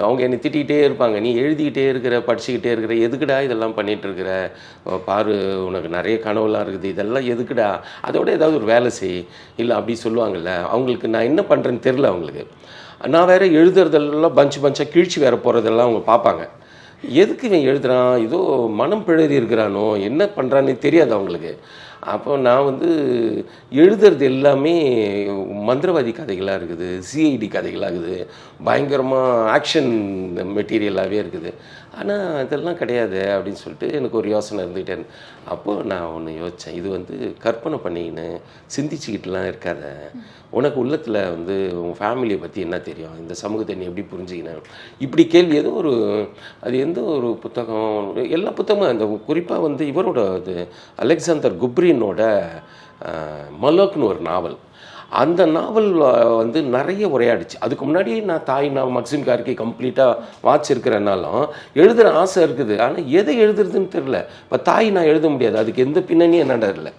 அவங்க என்னை திட்டிகிட்டே இருப்பாங்க. நீ எழுதிக்கிட்டே இருக்கிற, படிச்சுக்கிட்டே இருக்கிற, எதுக்குடா இதெல்லாம் பண்ணிகிட்ருக்கிற? பாரு உனக்கு நிறைய கனவுலாம் இருக்குது, இதெல்லாம் எதுக்குடா? அதோட ஏதாவது ஒரு வேலை செய். இல்லை அப்படி சொல்லுவாங்கள்ல, அவங்களுக்கு நான் என்ன பண்ணுறேன்னு தெரில அவங்களுக்கு. நான் வேறு எழுதுறதெல்லாம் பஞ்சாக கிழிச்சு வேறு போகிறதெல்லாம் அவங்க பார்ப்பாங்க. எதுக்கு இவன் எழுதுறான்? ஏதோ மனம் பிழறி இருக்கிறானோ, என்ன பண்ணுறான்னு தெரியாது அவங்களுக்கு. அப்போ நான் எழுதுறது எல்லாமே மந்திரவாதி கதைகளாக இருக்குது, சிஐடி கதைகளாக இருக்குது, பயங்கரமாக ஆக்ஷன் மெட்டீரியலாகவே இருக்குது. ஆனால் இதெல்லாம் கிடையாது அப்படின்னு சொல்லிட்டு எனக்கு ஒரு யோசனை இருந்துகிட்டே இருந்தது. அப்போது நான் ஒன்று யோசித்தேன், இது கற்பனை பண்ணிக்கின்னு சிந்திச்சுக்கிட்டுலாம் இருக்காத. உனக்கு உள்ளத்தில் உன் ஃபேமிலியை பற்றி என்ன தெரியும், இந்த சமூகத்தை நீ எப்படி புரிஞ்சுக்கினேன், இப்படி கேள்வி அது எந்த ஒரு புத்தகம், எல்லா புத்தகமும் அந்த குறிப்பாக இவரோட அலெக்சாந்தர் குப்ரினோட மலோக்னு ஒரு நாவல். அந்த நாவல் நிறைய உரையாடிச்சு. அதுக்கு முன்னாடியே நான் மக்சிம் கார்கி கம்ப்ளீட்டாக வாசிச்சிருக்கிறனாலும் எழுதுகிற ஆசை இருக்குது. ஆனால் எதை எழுதுறதுன்னு தெரில. இப்போ தாய் நான் எழுத முடியாது, அதுக்கு எந்த பின்னணியும் என்னடா இல்லை.